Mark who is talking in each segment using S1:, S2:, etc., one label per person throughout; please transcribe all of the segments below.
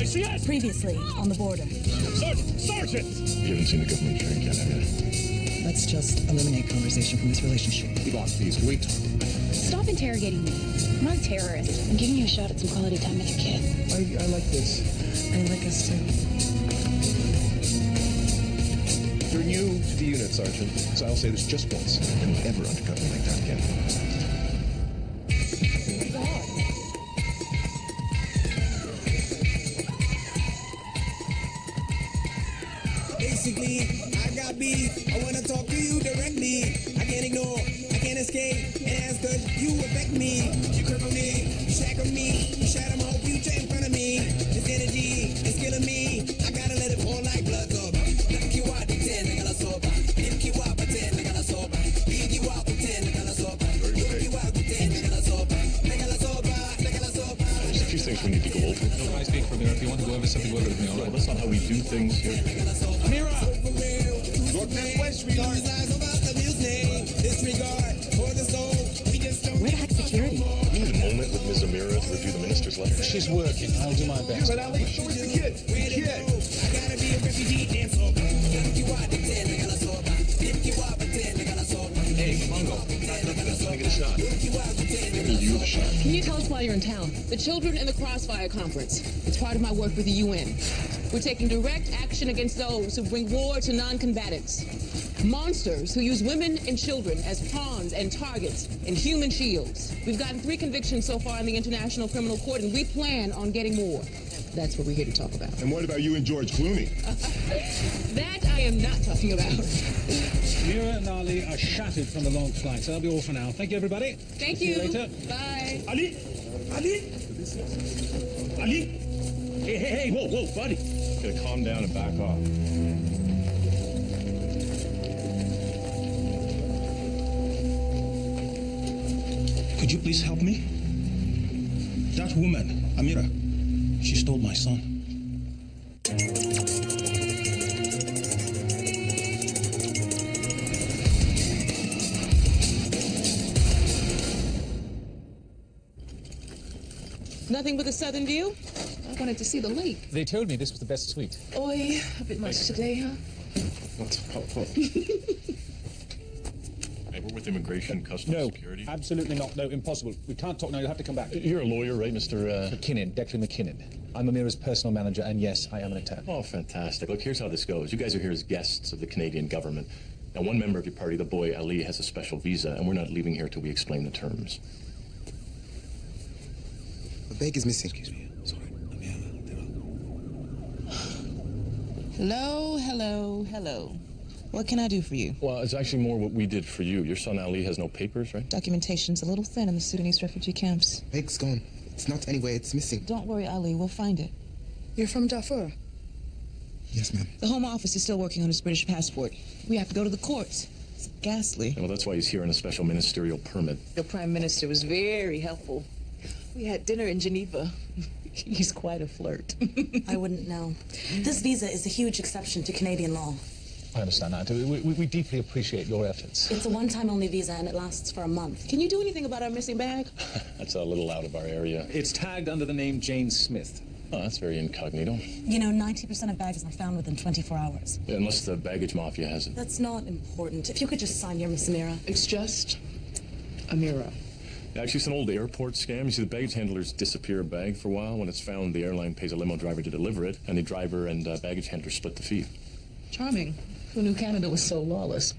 S1: ICS!
S2: Previously, on the border.
S1: Sergeant!
S3: You haven't seen the government drink yet, have you?
S4: Let's just eliminate conversation from this relationship.
S3: We lost these. Can we talk?
S5: Stop interrogating me. I'm not a terrorist. I'm giving you a shot at some quality time with your kid.
S3: I like this.
S4: I like us too.
S3: You're new to the unit, Sergeant, so I'll say this just once. Don't ever undercut me like that again.
S6: Basically, I got beef. I wanna talk to you directly. I can't ignore, I can't escape. And as cause you affect me, you cripple me, you shackle me, you shatter my whole future in front of me. This energy is killing me. I gotta let it pour like blood soap.
S3: There's a few things we need to go over.
S7: No, I speak for Amira. If you want to go over something, go over with me, all
S3: Well,
S7: right?
S3: that's not how we do things here.
S6: Amira! Look this way, sweetheart.
S2: Where the heck's security?
S3: We need a moment with Ms. Amira to review the minister's letter.
S7: She's working. I'll do my best.
S3: But Ali, show us the kid. The kid.
S6: I gotta be a refugee dancer.
S3: Hey, Mongo. Let me get a shot. Give you the shot.
S8: Can you tell us why you're in town? The Children in the Crossfire Conference. It's part of my work with the UN. We're taking direct action against those who bring war to non-combatants. Monsters who use women and children as pawns and targets and human shields. We've gotten 3 convictions so far in the International Criminal Court, and we plan on getting more. That's what we're here to talk about.
S3: And what about you and George Clooney?
S8: That I am not talking about.
S7: Amira and Ali are shattered from the long flight, so that'll be all for now. Thank you, everybody.
S8: Thank
S7: See
S8: you.
S7: you later.
S8: Bye.
S1: Ali! Ali! Ali! Hey, whoa, buddy.
S3: Gotta calm down and back off.
S9: Could you please help me? That woman, Amira, she stole my son.
S8: Nothing but a southern view? I wanted to see the lake.
S7: They told me this was the best suite.
S8: Oi, a bit much today, huh?
S3: Hey, we're with Immigration, Customs,
S7: No,
S3: Security.
S7: absolutely not. No, impossible. We can't talk now. You'll have to come back.
S3: You're a lawyer, right, Mr.
S7: McKinnon, Declan McKinnon. I'm Amira's personal manager, and yes, I am an attack.
S3: Oh, fantastic. Look, here's how this goes. You guys are here as guests of the Canadian government. Now, one member of your party, the boy Ali, has a special visa, and we're not leaving here till we explain the terms.
S6: The bag is missing. Excuse me. Sorry.
S8: Hello. What can I do for you?
S3: Well, it's actually more what we did for you. Your son Ali has no papers, right?
S8: Documentation's a little thin in the Sudanese refugee camps.
S6: Bag's gone. It's not anywhere. It's missing.
S8: Don't worry, Ali, we'll find it. You're from Darfur.
S6: Yes, ma'am.
S8: The Home Office is still working on his British passport. We have to go to the courts. It's ghastly.
S3: Well, that's why he's here on a special ministerial permit.
S8: The Prime Minister was very helpful. We had dinner in Geneva. He's quite a flirt.
S2: I wouldn't know. This visa is a huge exception to Canadian law.
S7: I understand that. We deeply appreciate your efforts.
S2: It's a one-time only visa and it lasts for a month.
S8: Can you do anything about our missing bag?
S3: That's a little out of our area.
S7: It's tagged under the name Jane Smith.
S3: Oh, that's very incognito.
S2: You know, 90% of bags are found within 24 hours.
S3: Yeah, unless the baggage mafia has it.
S2: That's not important. If you could just sign here, Miss Amira.
S8: It's just Amira.
S3: Actually, it's an old airport scam. You see, the baggage handlers disappear a bag for a while. When it's found, the airline pays a limo driver to deliver it, and the driver and baggage handler split the fee.
S8: Charming. Who knew Canada was so lawless?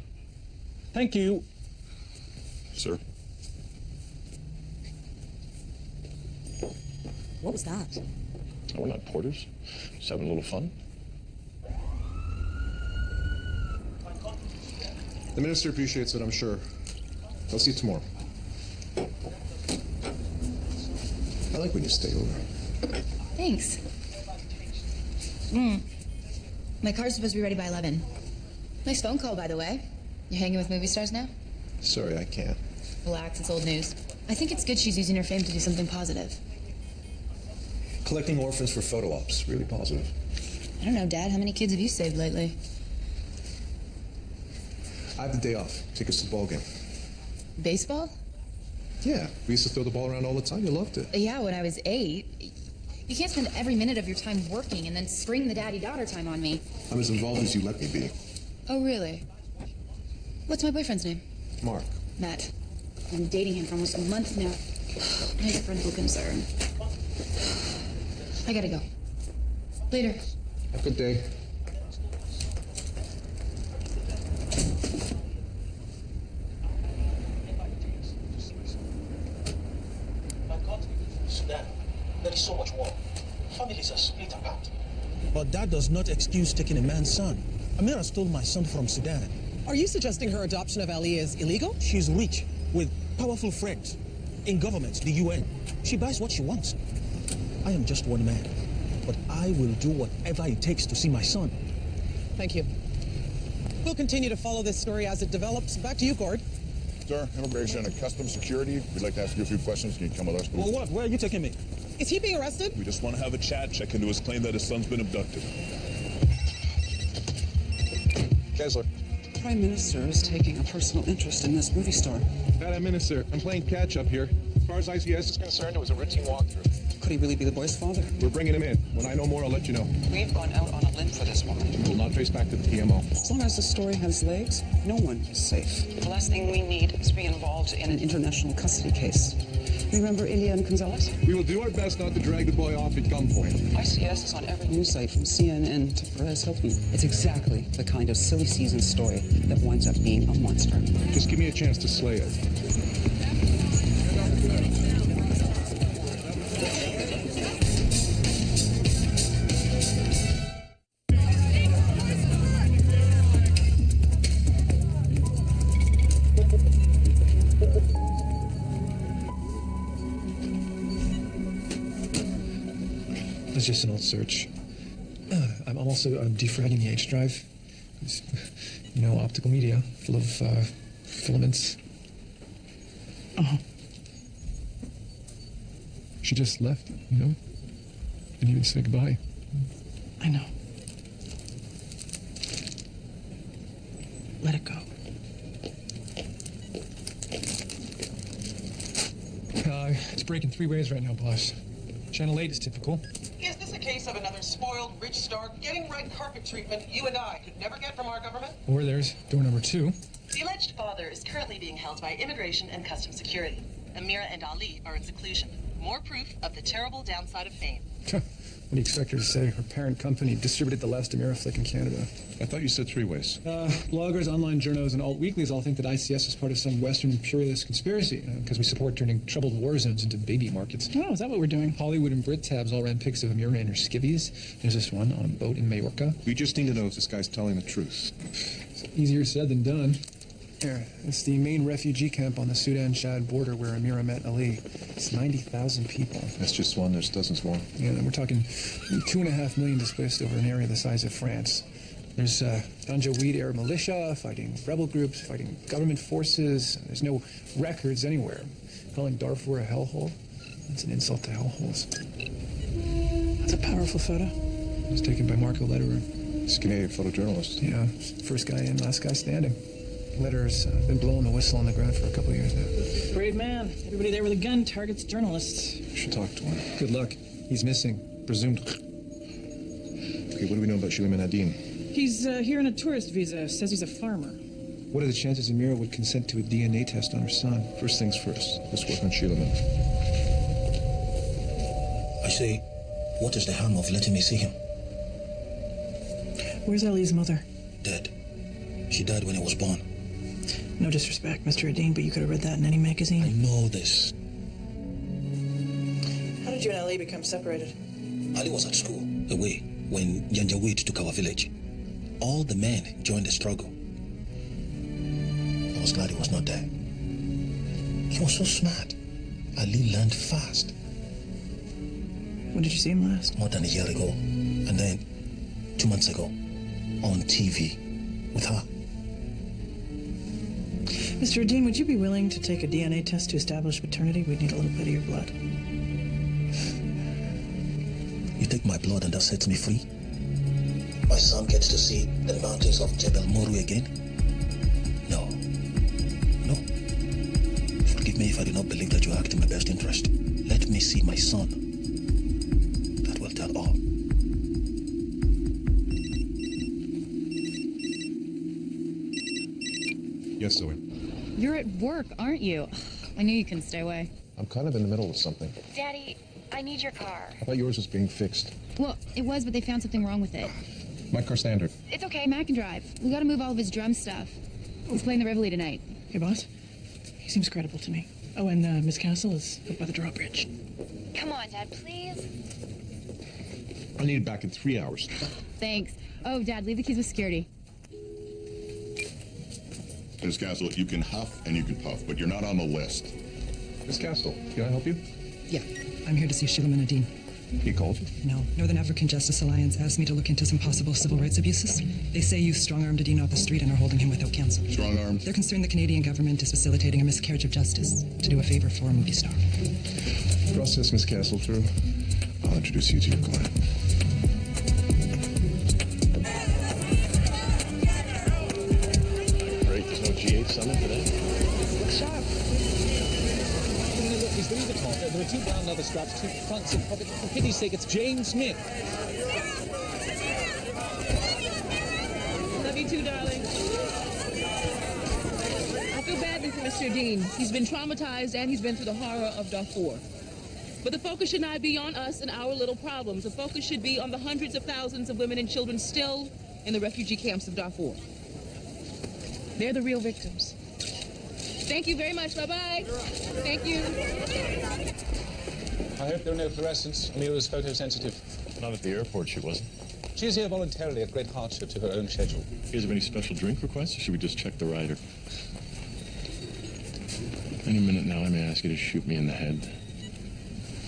S7: Thank you.
S3: Sir?
S2: What was that?
S3: Oh, we're not porters. Just having a little fun.
S10: The minister appreciates it, I'm sure. I'll see you tomorrow. I like when you stay over.
S5: Thanks. My car's supposed to be ready by 11. Nice phone call, by the way. You hanging with movie stars now?
S10: Sorry, I can't.
S5: Relax, it's old news. I think it's good she's using her fame to do something positive.
S10: Collecting orphans for photo ops, really positive.
S5: I don't know, Dad. How many kids have you saved lately?
S10: I have the day off. Tickets to the ball game.
S5: Baseball?
S10: Yeah, we used to throw the ball around all the time. You loved it.
S5: Yeah, when I was 8. You can't spend every minute of your time working and then spring the daddy-daughter time on me.
S10: I'm as involved as you let me be.
S5: Oh, really? What's my boyfriend's name?
S10: Mark.
S5: Matt. I've been dating him for almost a month now. I have parental concern. I gotta go. Later.
S10: Have a good day.
S9: There is so much war. Families are split apart.
S6: But that does not excuse taking a man's son. Amira stole my son from Sudan.
S4: Are you suggesting her adoption of Ali is illegal?
S6: She's rich with powerful friends in government, the UN. She buys what she wants. I am just one man, but I will do whatever it takes to see my son.
S4: Thank you. We'll continue to follow this story as it develops. Back to you, Gord.
S11: Sir, immigration and customs security. We'd like to ask you a few questions. Can you come with us, please?
S6: Well, what? Where are you taking me?
S4: Is he being arrested?
S11: We just want to have a chat, check into his claim that his son's been abducted.
S10: Kessler.
S12: Prime Minister is taking a personal interest in this movie star.
S10: Madam Minister, I'm playing catch-up here. As far as ICS is concerned, it was a routine walkthrough.
S12: Could he really be the boy's father?
S10: We're bringing him in. When I know more, I'll let you know.
S12: We've gone out on a limb for this woman.
S10: We will not trace back to the PMO.
S12: As long as the story has legs, no one is safe. The last thing we need is to be involved in an international custody case. Remember Ilya and Gonzalez?
S10: We will do our best not to drag the boy off at gunpoint.
S12: ICS is on every news site from CNN to Perez Hilton. It's exactly the kind of silly season story that winds up being a monster.
S10: Just give me a chance to slay it.
S13: It's just an old search. I'm also defragging the H drive. It's, optical media full of filaments.
S14: Uh-huh.
S13: She just left, Didn't even say goodbye.
S14: I know. Let it go.
S13: It's breaking 3 ways right now, boss. Channel 8 is typical.
S15: Is this a case of another spoiled, rich star getting red carpet treatment you and I could never get from our government?
S13: Or there's door number 2.
S16: The alleged father is currently being held by Immigration and Customs Security. Amira and Ali are in seclusion. More proof of the terrible downside of fame.
S13: What do you expect her to say? Her parent company distributed the last Amira flick in Canada.
S11: I thought you said 3 ways.
S13: Bloggers, online journals, and alt weeklies all think that ICS is part of some Western imperialist conspiracy because we support turning troubled war zones into baby markets.
S14: Oh, is that what we're doing?
S13: Hollywood and Brit tabs all ran pics of Amira and her skivvies. There's this one on a boat in Majorca.
S11: We just need to know if this guy's telling the truth.
S13: It's easier said than done. Here, it's the main refugee camp on the Sudan-Chad border where Amira met Ali. It's 90,000 people.
S11: That's just one. There's dozens more.
S13: Yeah, and we're talking 2.5 million displaced over an area the size of France. There's Janjaweed Arab militia fighting rebel groups, fighting government forces. There's no records anywhere. Calling Darfur a hellhole, it's an insult to hellholes.
S14: That's a powerful photo.
S13: It was taken by Marco Lederer.
S11: He's a Canadian photojournalist.
S13: Yeah, first guy in, last guy standing. Lederer's been blowing the whistle on the ground for a couple of years now.
S14: Brave man. Everybody there with a gun targets journalists.
S11: We should talk to him.
S13: Good luck. He's missing. Presumed.
S11: Okay, what do we know about Shilham Adin?
S14: He's here on a tourist visa. Says he's a farmer.
S13: What are the chances Amira would consent to a DNA test on her son?
S11: First things first. Let's work on Shilham.
S9: I say, what is the harm of letting me see him?
S14: Where's Ali's mother?
S9: Dead. She died when I was born.
S14: No disrespect, Mr. Adin, but you could have read that in any magazine.
S9: I know this.
S14: How did you and Ali become separated?
S9: Ali was at school, away, when Janjaweed took our village. All the men joined the struggle. I was glad he was not there. He was so smart. Ali learned fast.
S14: When did you see him last?
S9: More than a year ago. And then, 2 months ago, on TV, with her.
S14: Mr. Adin, would you be willing to take a DNA test to establish paternity? We'd need a little bit of your blood.
S9: You take my blood and that sets me free? My son gets to see the mountains of Jebel Moru again? No. No. Forgive me if I do not believe that you act in my best interest. Let me see my son.
S10: Yes, Zoe.
S17: You're at work, aren't you? I knew you couldn't stay away.
S10: I'm kind of in the middle of something.
S17: Daddy, I need your car.
S10: I thought yours was being fixed.
S17: Well, it was, but they found something wrong with it.
S10: My car's standard.
S17: It's okay, Mac can drive. We gotta move all of his drum stuff. He's playing the Rivoli tonight.
S14: Hey, boss. He seems credible to me. Oh, and Miss Castle is up by the drawbridge.
S17: Come on, Dad, please.
S10: I need it back in 3 hours.
S17: Thanks. Oh, Dad, leave the keys with security.
S11: Miss Castle, you can huff and you can puff, but you're not on the list.
S10: Miss Castle, can I help you?
S12: Yeah, I'm here to see Shillhop Cafe.
S10: He called you?
S12: No, Northern African Justice Alliance asked me to look into some possible civil rights abuses. They say you strong-armed Adine off the street and are holding him without counsel.
S11: Strong-armed?
S12: They're concerned the Canadian government is facilitating a miscarriage of justice to do a favor for a movie star.
S10: Process Miss Castle through. I'll introduce you to your client.
S3: Great, there's no G8 summit today?
S7: Sharp. Look, he's Louis Vuitton. There are 2 brown leather straps, 2 fronts and pockets. For pity's sake, it's James Smith.
S8: Love you too, darling. I feel badly for Mr. Dean. He's been traumatized and he's been through the horror of Darfur. But the focus should not be on us and our little problems. The focus should be on the hundreds of thousands of women and children still in the refugee camps of Darfur. They're the real victims. Thank you very much. Bye-bye. Thank you.
S7: I hope there are no fluorescents. Amira's photosensitive.
S3: Not at the airport, she wasn't.
S7: She is here voluntarily at great hardship to her own schedule.
S3: You guys have any special drink requests, or should we just check the rider? Any minute now, I may ask you to shoot me in the head.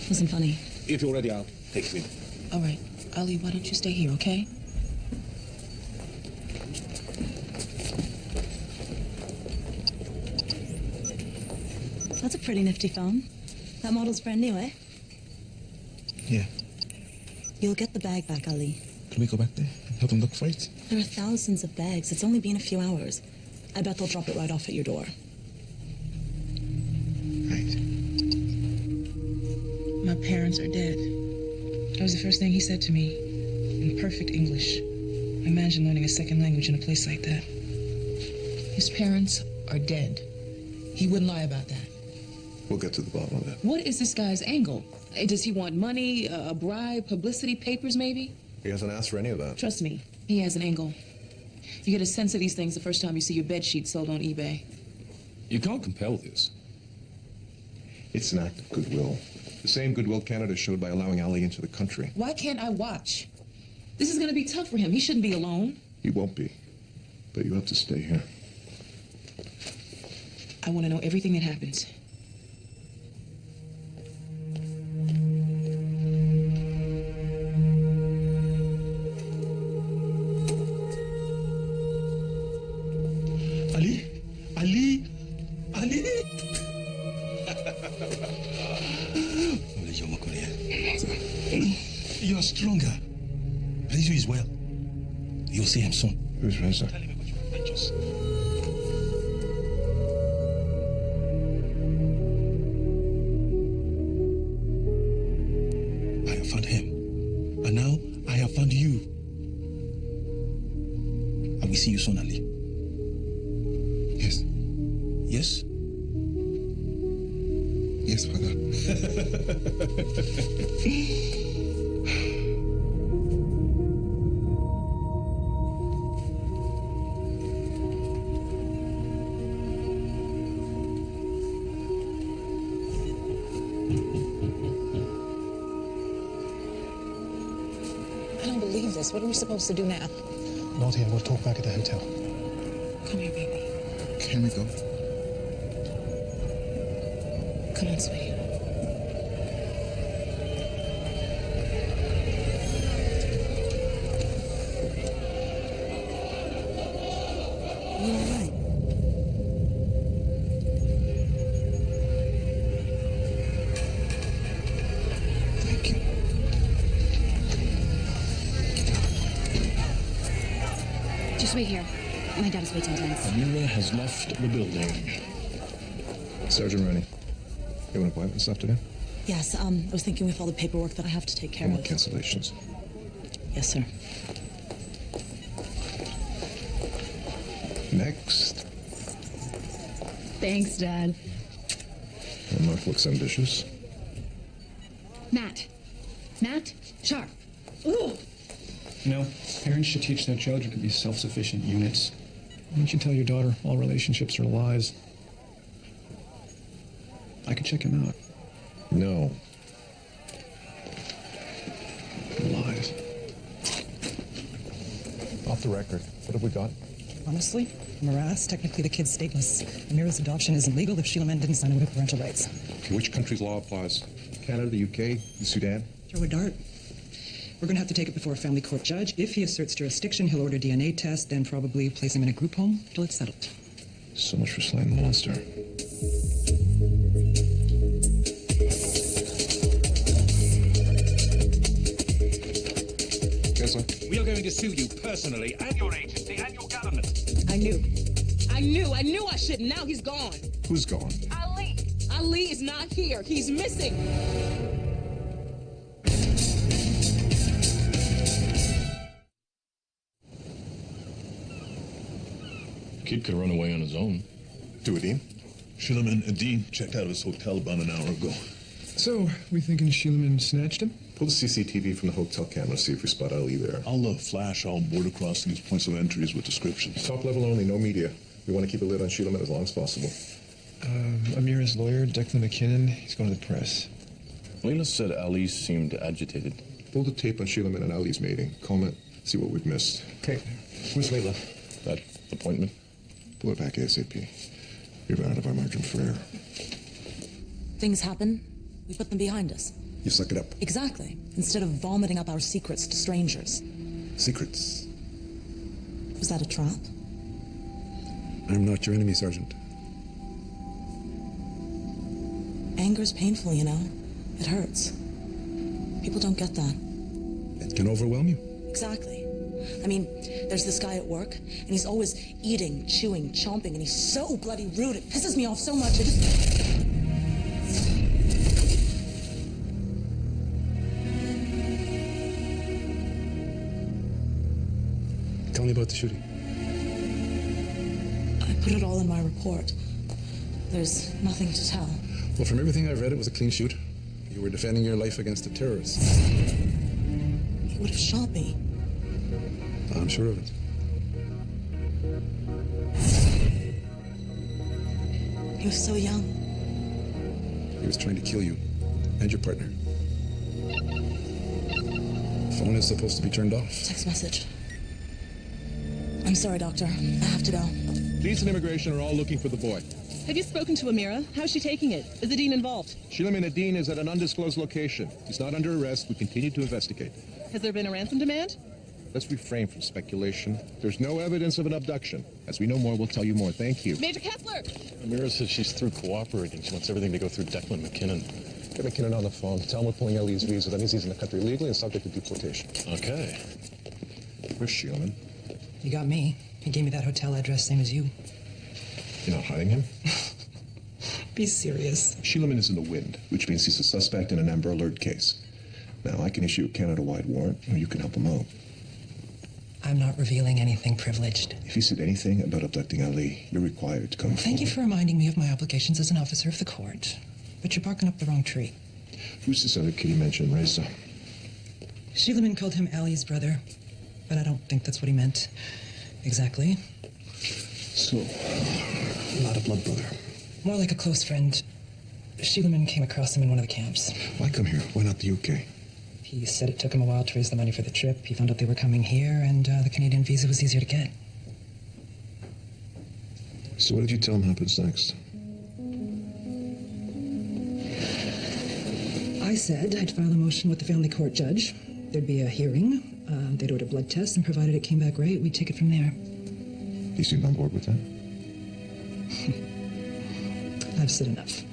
S2: Wasn't funny.
S7: If you're ready, I'll take you in.
S2: All right. Ali, why don't you stay here, okay? That's a pretty nifty phone. That model's brand new, eh?
S9: Yeah.
S2: You'll get the bag back, Ali.
S9: Can we go back there and help them look for it?
S2: There are thousands of bags. It's only been a few hours. I bet they'll drop it right off at your door.
S18: My parents are dead. That was the first thing he said to me, in perfect English. Imagine learning a second language in a place like that. His parents are dead. He wouldn't lie about that.
S10: We'll get to the bottom of that.
S18: What is this guy's angle? Does he want money, a bribe, publicity, papers maybe?
S10: He hasn't asked for any of that.
S18: Trust me, he has an angle. You get a sense of these things the first time you see your bed sheet sold on eBay.
S10: You can't compel this. It's an act of goodwill. The same goodwill Canada showed by allowing Ali into the country.
S18: Why can't I watch? This is going to be tough for him. He shouldn't be alone.
S10: He won't be. But you have to stay here.
S18: I want to know everything that happens.
S9: Ali? Ali? Ali? You're stronger. Reza is well. You'll see him soon.
S10: Who's Reza?
S9: Tell him about your adventures. I have found him. And now I have found you. I will see you soon, Ali.
S10: Yes.
S9: Yes?
S10: Yes, Father.
S4: I don't believe this. What are we supposed to do now?
S13: Not here. We'll talk back at the hotel.
S4: Come here, baby.
S10: Can we go?
S4: Come on, sweetie.
S2: You all right?
S10: Thank you.
S17: Just wait here. My dad is way too intense.
S3: Amira has left the building.
S10: Sergeant Rooney, you have an appointment this afternoon?
S2: Yes, I was thinking with all the paperwork that I have to take care
S10: No more
S2: of.
S10: cancellations.
S2: Yes, sir.
S10: Next.
S17: Thanks, Dad.
S10: Well, Mark looks ambitious.
S17: Matt, sharp. Ooh.
S13: You know, parents should teach their children to be self-sufficient units. Why don't you tell your daughter all relationships are lies? I could check him out.
S10: No.
S13: Lies.
S10: Off the record. What have we got?
S4: Honestly, morass. Technically, the kid's stateless. Amira's adoption isn't legal if Sheila Men didn't sign away with parental rights.
S10: Okay, which country's law applies? Canada, the UK, the Sudan?
S4: Throw a dart. We're going to have to take it before a family court judge. If he asserts jurisdiction, he'll order DNA tests, then probably place him in a group home till it's settled.
S10: So much for slaying the monster.
S1: We are going to sue you personally and your agency and your government.
S8: I knew I shouldn't. Now he's gone.
S10: Who's gone?
S8: Ali is not here. He's missing.
S3: Kid could run away on his own.
S10: Do it, Dean.
S19: Shillerman and Dean checked out of his hotel about an hour ago.
S13: So, we thinking Sheila snatched him?
S10: Pull the CCTV from the hotel camera, see if we spot Ali there.
S19: I'll flash all border crossings, points of entries with descriptions.
S10: Top level only, no media. We want to keep a lid on Sheila as long as possible.
S13: Amira's lawyer, Declan McKinnon, he's going to the press.
S3: Leila said Ali seemed agitated.
S10: Pull the tape on Sheila and Ali's meeting. Comment, see what we've missed.
S13: Okay. Who's Leila?
S3: That appointment?
S10: Pull it back ASAP. You're out of our margin for error.
S2: Things happen. We put them behind us.
S10: You suck it up.
S2: Exactly. Instead of vomiting up our secrets to strangers.
S10: Secrets?
S2: Was that a trap?
S10: I'm not your enemy, Sergeant.
S2: Anger's painful, you know. It hurts. People don't get that.
S10: It can overwhelm you.
S2: Exactly. I mean, there's this guy at work, and he's always eating, chewing, chomping, and he's so bloody rude. It pisses me off so much.
S10: Tell me about the shooting.
S2: I put it all in my report. There's nothing to tell.
S10: Well, from everything I've read, it was a clean shoot. You were defending your life against the terrorists.
S2: He would have shot me.
S10: I'm sure of it.
S2: He was so young.
S10: He was trying to kill you and your partner. Phone is supposed to be turned off.
S2: Text message. I'm sorry, Doctor. I have to go.
S20: Police and immigration are all looking for the boy.
S15: Have you spoken to Amira? How's she taking it? Is the dean involved?
S20: Sheila Dean is at an undisclosed location. He's not under arrest. We continue to investigate.
S15: Has there been a ransom demand?
S20: Let's refrain from speculation. There's no evidence of an abduction. As we know more, we'll tell you more. Thank you.
S15: Major Kessler!
S3: Amira says she's through cooperating. She wants everything to go through Declan McKinnon.
S10: Get McKinnon on the phone. Tell him we're pulling Ellie's visa. That means he's in the country legally and subject to deportation.
S3: Okay.
S10: Where's Sheila?
S4: You got me. He gave me that hotel address, same as you.
S10: You're not hiding him?
S4: Be serious.
S10: Sheila is in the wind, which means he's a suspect in an Amber Alert case. Now, I can issue a Canada-wide warrant, or you can help him out.
S4: I'm not revealing anything privileged.
S10: If he said anything about abducting Ali, you're required to come forward.
S4: Thank you for reminding me of my obligations as an officer of the court. But you're barking up the wrong tree.
S10: Who's this other kid you mentioned, Reza?
S4: Sheila called him Ali's brother, but I don't think that's what he meant. Exactly.
S10: So, not a blood brother.
S4: More like a close friend. Sheila came across him in one of the camps.
S10: Why come here? Why not the UK?
S4: He said it took him a while to raise the money for the trip. He found out they were coming here, and the Canadian visa was easier to get.
S10: So what did you tell him happens next?
S4: I said I'd file a motion with the family court judge. There'd be a hearing. They'd order blood tests, and provided it came back right, we'd take it from there.
S10: He seemed on board with that?
S4: I've said enough.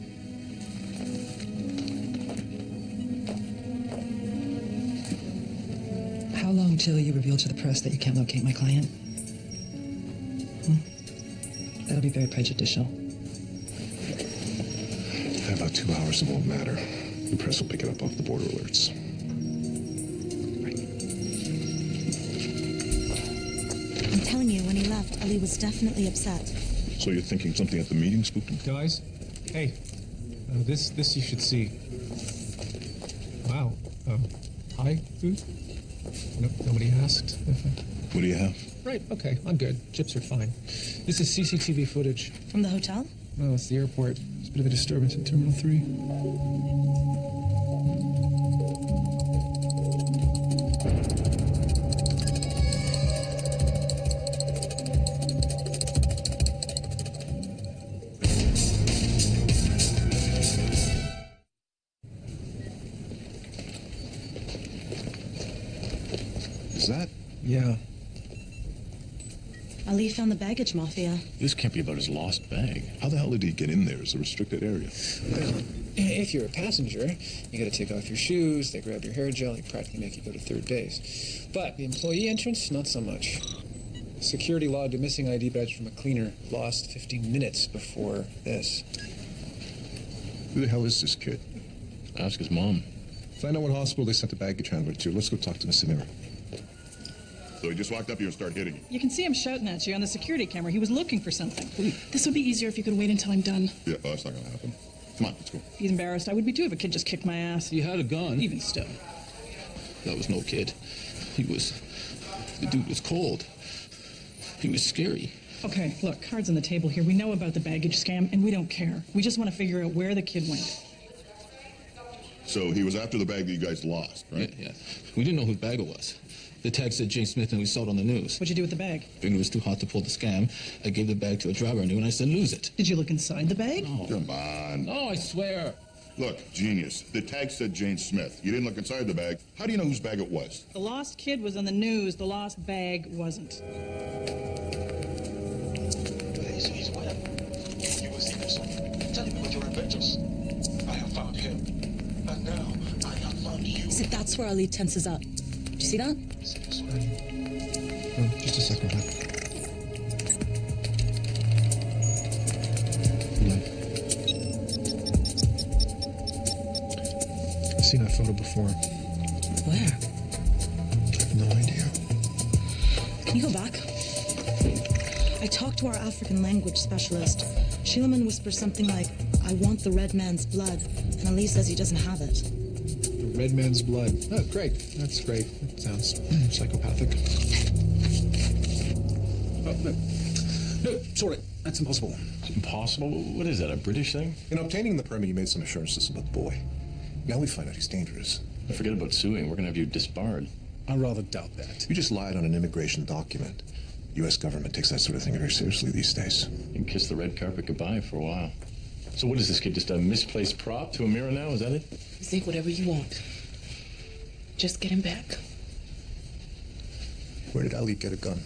S4: How long till you reveal to the press that you can't locate my client? That'll be very prejudicial.
S10: In about 2 hours, it won't matter. The press will pick it up off the border alerts.
S2: I'm telling you, when he left, Ali was definitely upset.
S19: So you're thinking something at the meeting spooked him?
S13: Guys, hey, this you should see. Wow. Hi, food? No, nobody asked.
S19: What do you have?
S13: Right, okay, I'm good. Chips are fine. This is CCTV footage.
S2: From the hotel?
S13: No, it's the airport. There's a bit of a disturbance in Terminal 3.
S10: Is that?
S13: Yeah.
S2: Ali found the baggage mafia.
S3: This can't be about his lost bag.
S19: How the hell did he get in there? It's a restricted area.
S13: Well, if you're a passenger, you gotta take off your shoes, they grab your hair gel, they practically make you go to third base. But the employee entrance, not so much. Security logged a missing ID badge from a cleaner, lost 15 minutes before this.
S10: Who the hell is this kid?
S3: Ask his mom.
S10: Find out what hospital they sent the baggage handler to. Let's go talk to Miss Samira.
S11: So he just walked up here and started hitting you.
S14: You can see him shouting at you on the security camera. He was looking for something. This would be easier if you could wait until I'm done.
S11: Yeah, well, that's not gonna happen. Come on, let's go.
S14: He's embarrassed. I would be too if a kid just kicked my ass.
S7: You had a gun.
S14: Even still.
S7: That was no kid. The dude was cold. He was scary.
S14: Okay, look, cards on the table here. We know about the baggage scam, and we don't care. We just want to figure out where the kid went.
S11: So he was after the bag that you guys lost, right?
S7: Yeah. We didn't know whose bag it was. The tag said Jane Smith, and we saw it on the news.
S14: What'd you do with the bag?
S7: Figured it was too hot to pull the scam. I gave the bag to a driver I knew, and I said, lose it.
S14: Did you look inside the bag?
S7: No.
S11: Come on.
S7: No, I swear.
S11: Look, genius. The tag said Jane Smith. You didn't look inside the bag. How do you know whose bag it was?
S14: The lost kid was on the news. The lost bag wasn't.
S9: You will see yourself. Tell me what your adventures. I have found him. And now I have found you.
S2: See, that's where Ali tenses up. Did you see that?
S10: Oh, just a second, huh? I've seen that photo before.
S2: Where?
S10: I have no idea.
S2: Can you go back? I talked to our African language specialist. Sheilaman whispers something like, I want the red man's blood, and Ali says he doesn't have it.
S13: The red man's blood. Oh, great. That's great. That sounds psychopathic.
S7: Oh, no. No, sorry. That's impossible.
S3: Impossible? What is that, a British thing?
S10: In obtaining the permit, you made some assurances about the boy. Now we find out he's dangerous.
S3: Forget about suing. We're going to have you disbarred.
S7: I rather doubt that.
S10: You just lied on an immigration document. U.S. government takes that sort of thing very seriously these days.
S3: You can kiss the red carpet goodbye for a while. So what is this kid, just a misplaced prop to Amira now? Is that it?
S18: Think whatever you want. Just get him back.
S10: Where did Ali get a gun?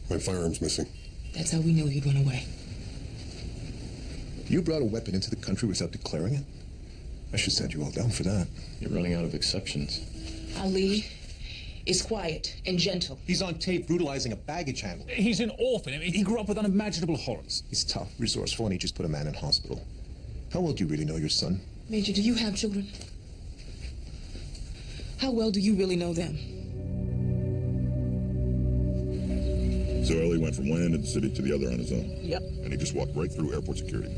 S19: My firearm's missing.
S18: That's how we knew he'd run away.
S10: You brought a weapon into the country without declaring it? I should send you all down for that.
S3: You're running out of exceptions.
S18: Ali is quiet and gentle.
S9: He's on tape brutalizing a baggage handler.
S7: He's an orphan. I mean, he grew up with unimaginable horrors.
S10: He's tough, resourceful, and he just put a man in hospital. How well do you really know your son?
S18: Major, do you have children? How well do you really know them?
S11: So Ellie went from one end of the city to the other on his own.
S14: Yep.
S11: And he just walked right through airport security.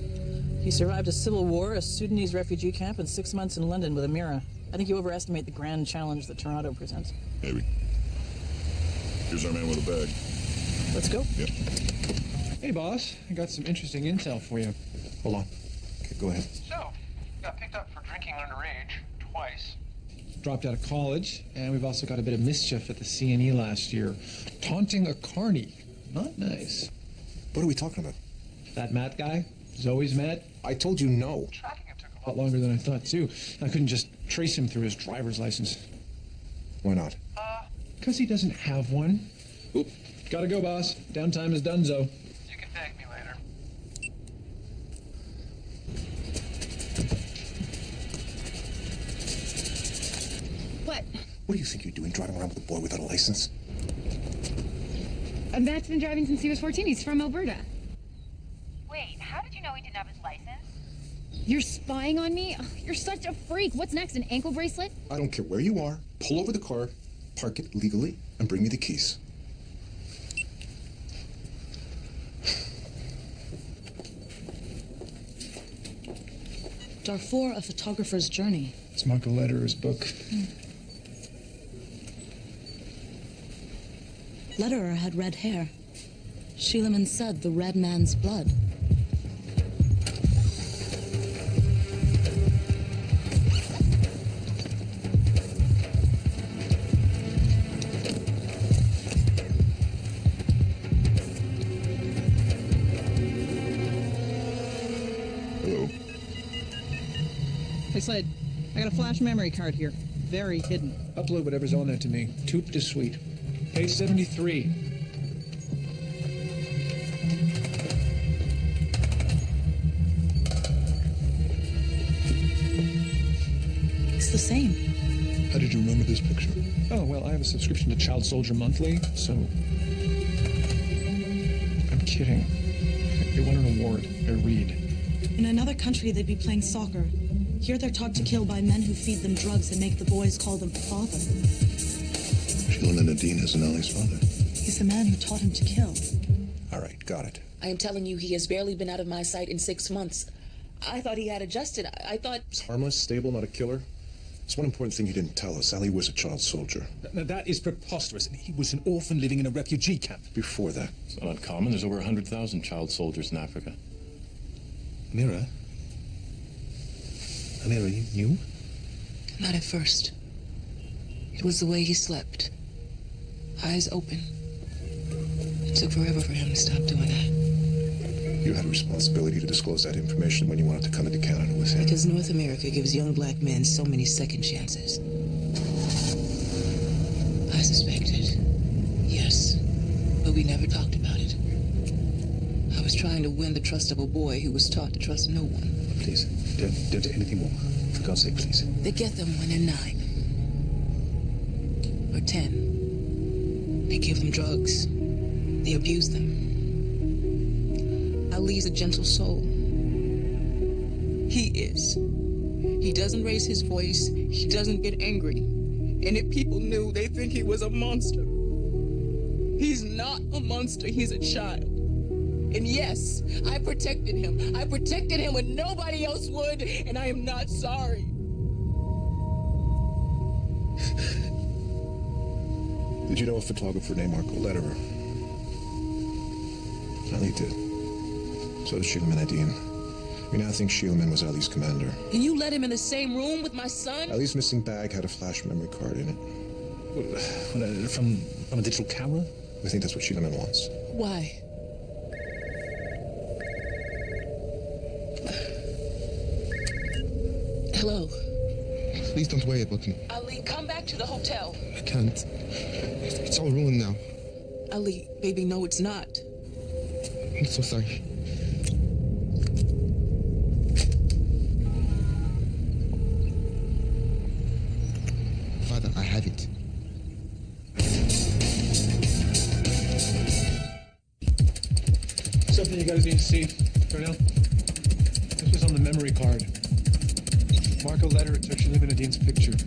S14: He survived a civil war, a Sudanese refugee camp, and 6 months in London with Amira. I think you overestimate the grand challenge that Toronto presents.
S11: Maybe. Here's our man with a bag.
S14: Let's go.
S11: Yep.
S13: Hey, boss. I got some interesting intel for you.
S10: Hold on. Okay, go ahead.
S15: So, got picked up for drinking underage twice.
S13: Dropped out of college, and we've also got a bit of mischief at the CNE last year. Taunting a carny. Not nice.
S10: What are we talking about?
S13: That Matt guy? Zoe's Matt?
S10: I told you no.
S13: A lot longer than I thought, too. I couldn't just trace him through his driver's license.
S10: Why not?
S13: Because he doesn't have one. Oop. Gotta go, boss. Downtime is donezo.
S15: You can thank me later.
S17: What?
S10: What do you think you're doing driving around with a boy without a license?
S17: Matt's been driving since he was 14. He's from Alberta.
S21: Wait, how did you know he didn't have his license?
S17: You're spying on me? Ugh, you're such a freak. What's next, an ankle bracelet?
S10: I don't care where you are. Pull over the car, park it legally, and bring me the keys.
S2: Darfur, a photographer's journey.
S13: It's Marco Lederer's book.
S2: Lederer had red hair. Sheilaman said the red man's blood.
S11: Hello.
S14: Hey, Slade, I got a flash memory card here. Very hidden.
S13: Upload whatever's on there to me. Tout de suite. Page 73.
S2: It's the same.
S19: How did you remember this picture?
S13: Oh, well, I have a subscription to Child Soldier Monthly, so... I'm kidding. They won an award. I read.
S2: In another country, they'd be playing soccer. Here they're taught to kill by men who feed them drugs and make the boys call them father.
S19: Sheilaman Nadine is Anali's father.
S2: He's the man who taught him to kill.
S19: All right, got it.
S5: I am telling you, he has barely been out of my sight in 6 months. I thought he had adjusted. I thought...
S10: He's harmless, stable, not a killer. There's one important thing you didn't tell us. Ali was a child soldier.
S1: Now, that is preposterous. He was an orphan living in a refugee camp.
S10: Before that.
S3: It's not uncommon. There's over 100,000 child soldiers in Africa.
S9: Amira? Amira, you knew?
S18: Not at first. It was the way he slept. Eyes open. It took forever for him to stop doing that.
S10: You had a responsibility to disclose that information when you wanted to come into Canada with him.
S18: Because North America gives young black men so many second chances. I suspected. Yes. But we never talked about it. I was trying to win the trust of a boy who was taught to trust no one.
S9: Please, don't do anything more. For God's sake, please.
S18: They get them when they're 9. Or 10. They give them drugs. They abuse them. Ali's a gentle soul. He is. He doesn't raise his voice. He doesn't get angry. And if people knew, they think he was a monster. He's not a monster. He's a child. And yes, I protected him. I protected him when nobody else would, and I am not sorry.
S10: Did you know a photographer named Marco Lederer? Ali did. So did Sheilaman Nadine. We now think Sheilaman was Ali's commander.
S5: And you let him in the same room with my son?
S10: Ali's missing bag had a flash memory card in it.
S1: From a digital camera?
S10: We think that's what Sheilaman wants.
S5: Why? Hello.
S22: Please don't worry about him.
S5: Ali, come back to the hotel.
S22: I can't. It's all ruined now.
S5: Ali, baby, no, it's not.
S22: I'm so sorry. Father, I have it.
S13: Something you guys need to see right now. This was on the memory card. Marco Lederer took Sheilaman Nadine's picture.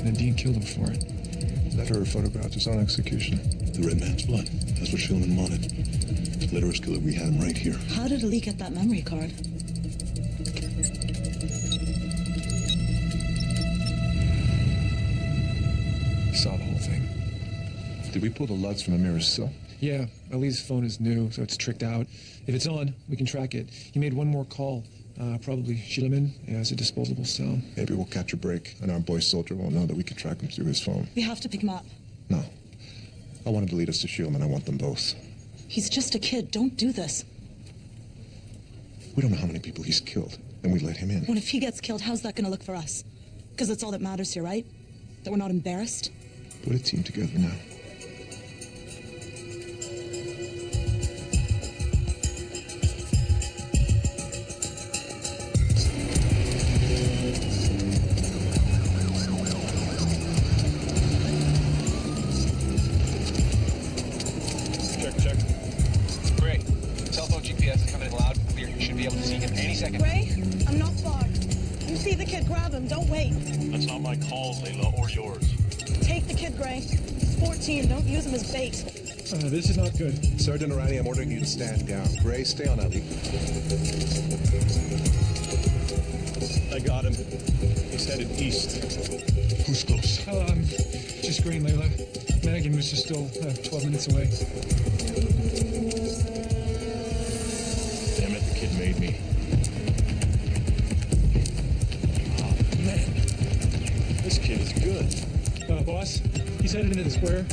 S13: Nadine killed him for it.
S10: Lederer photographed his own execution.
S19: The red man's blood. That's what Sheilaman wanted. Lederer's killer, we had him right here.
S2: How did Ali get that memory card?
S10: Saw the whole thing. Did we pull the LUTs from Amira's cell?
S13: Yeah, Ali's phone is new, so it's tricked out. If it's on, we can track it. He made one more call. Probably Sheilaman has a disposable cell.
S10: Maybe we'll catch a break, and our boy soldier won't know that we can track him through his phone.
S2: We have to pick him up.
S10: No. I want him to lead us to Sheilaman. I want them both.
S2: He's just a kid. Don't do this.
S10: We don't know how many people he's killed, and we let him in.
S2: Well, if he gets killed, how's that going to look for us? Because that's all that matters here, right? That we're not embarrassed?
S10: Put a team together now.
S23: Check. Great. Cell phone GPS is coming in loud and clear. You should be able to see him any second.
S2: Ray, I'm not far. I'm see the kid, grab him. Don't wait.
S3: That's not my call, Layla, or yours.
S2: Take the kid, Gray. He's 14. Don't use him as bait.
S13: This is not good.
S10: Sergeant Arani, I'm ordering you to stand down. Gray, stay on Ali.
S3: I got him. He's headed east.
S10: Who's close?
S13: Just Gray and Layla. Minigames is still 12 minutes away.
S3: Damn it, the kid made me. Oh, man. This kid is good.
S13: Boss, he's headed into the square.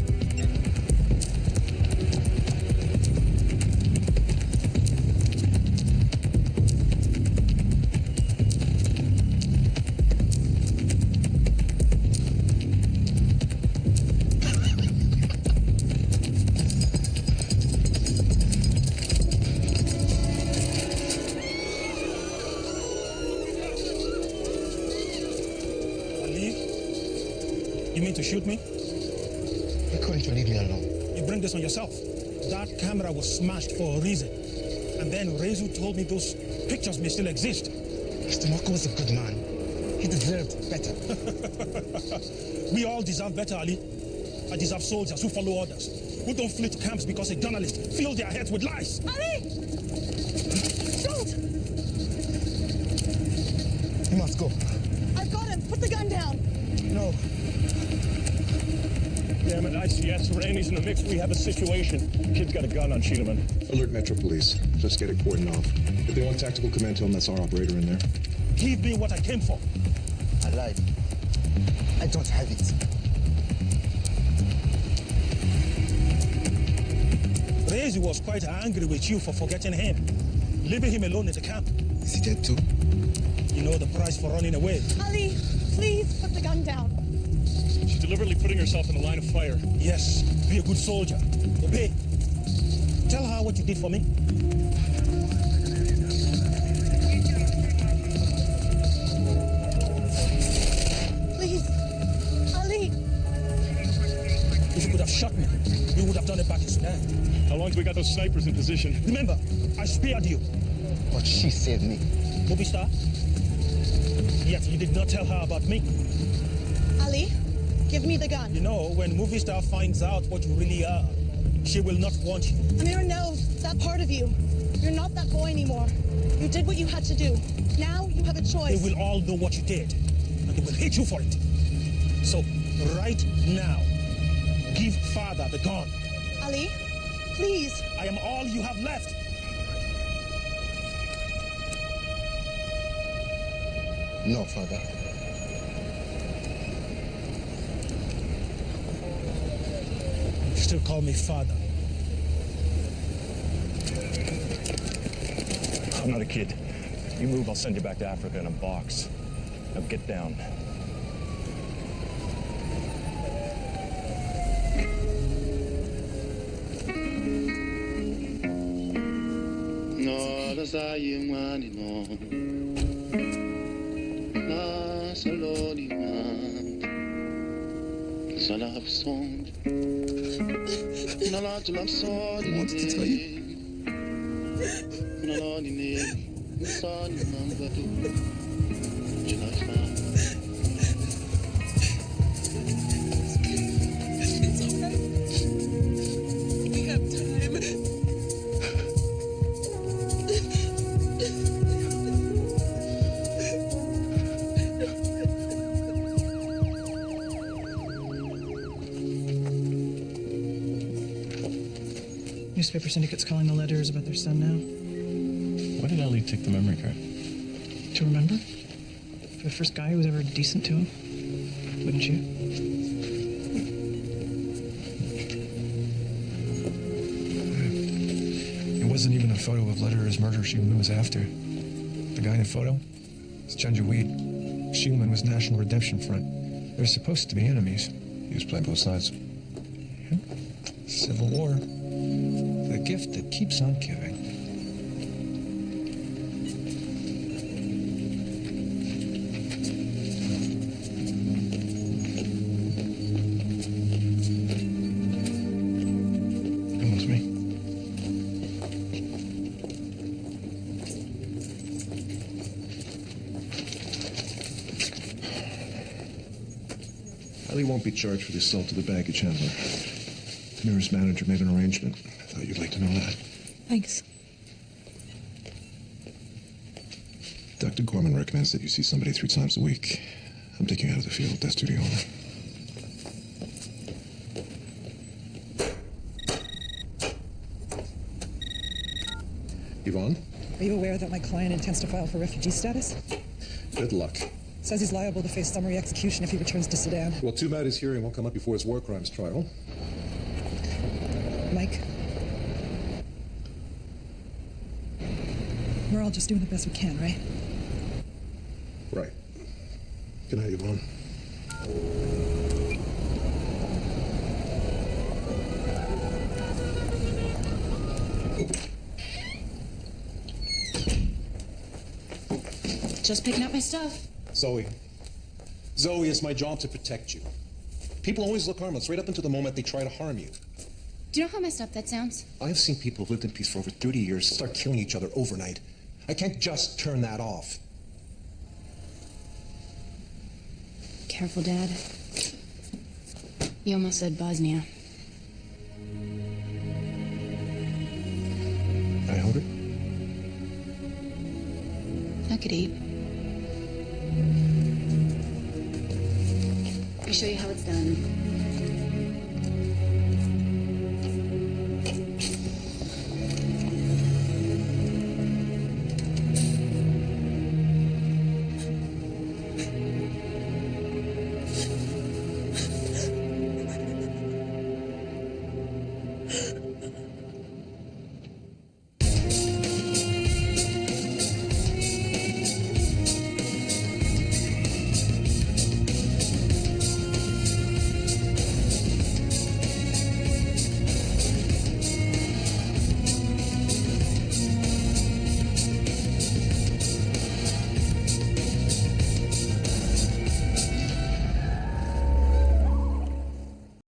S6: You mean to shoot me?
S22: Why couldn't you leave me alone?
S6: You bring this on yourself. That camera was smashed for a reason. And then Rezu told me those pictures may still exist.
S22: Mr. Moko was a good man. He deserved better.
S6: We all deserve better, Ali. I deserve soldiers who follow orders, who don't flee to camps because a journalist fills their heads with lies.
S2: Ali! Don't!
S22: You must go.
S2: I've got him. Put the gun down.
S6: No.
S3: Damn it, ICS, Randy's in the mix. We have a situation. Kid's got a gun on Sheelaman.
S10: Alert Metro Police. Just get it cordoned off. If they want tactical command, tell them that's our operator in there.
S6: Give me what I came for.
S22: Alive. I don't have it.
S6: Rezu was quite angry with you for forgetting him. Leaving him alone in the camp.
S22: Is he dead too?
S6: You know the price for running away.
S2: Ali, please put the gun down.
S3: She's deliberately putting herself in the line of fire.
S6: Yes, be a good soldier. Obey. Tell her what you did for me.
S2: Please. Ali.
S6: If you could have shot me, you would have done it back in Sudan.
S3: How long have we got those snipers in position?
S6: Remember, I spared you.
S22: But she saved me.
S6: Movie star? Yet you did not tell her about me.
S2: Ali, give me the gun.
S6: You know, when movie star finds out what you really are, she will not want you.
S2: Amira knows that part of you. You're not that boy anymore. You did what you had to do. Now you have a choice.
S6: They will all know what you did, and they will hate you for it. So, right now, give father the gun.
S2: Ali, please.
S6: I am all you have left.
S22: No, father.
S6: You still call me father.
S3: I'm not a kid. You move, I'll send you back to Africa in a box. Now get down.
S12: No, that's I am one. Saloni man, Salaf song. Nala to love song.
S22: I wanted to tell you.
S12: Nala ni son number 2. July 5.
S15: It's alright. We have time.
S4: Newspaper syndicate's calling the letters about their son now.
S3: Why did Ali take the memory card?
S4: To remember? For the first guy who was ever decent to him. Wouldn't you?
S13: It wasn't even a photo of Lederer's murder Sheelaman was after. The guy in the photo? It's Janjaweed. Sheelaman was National Redemption Front. They're supposed to be enemies.
S10: He was playing both sides.
S13: Yeah. Civil War. The gift that keeps on giving. Almost me.
S10: won't be charged for the assault of the baggage handler. Mira's manager made an arrangement. I thought you'd like to know that.
S2: Thanks.
S10: Dr. Gorman recommends that you see somebody 3 times a week. I'm taking you out of the field. That's duty only. Yvonne?
S4: Are you aware that my client intends to file for refugee status?
S10: Good luck.
S4: Says he's liable to face summary execution if he returns to Sudan.
S10: Well, too bad his hearing won't come up before his war crimes trial.
S4: Mike? We're all just doing the best we can, right?
S10: Right. Good night, Yvonne.
S2: Just picking up my stuff.
S9: Zoe. Zoe, it's my job to protect you. People always look harmless right up until the moment they try to harm you.
S17: Do you know how messed up that sounds?
S9: I've seen people who've lived in peace for over 30 years start killing each other overnight. I can't just turn that off.
S17: Careful, Dad. You almost said Bosnia.
S10: I hungry?
S17: I could eat. Let me show you how it's done.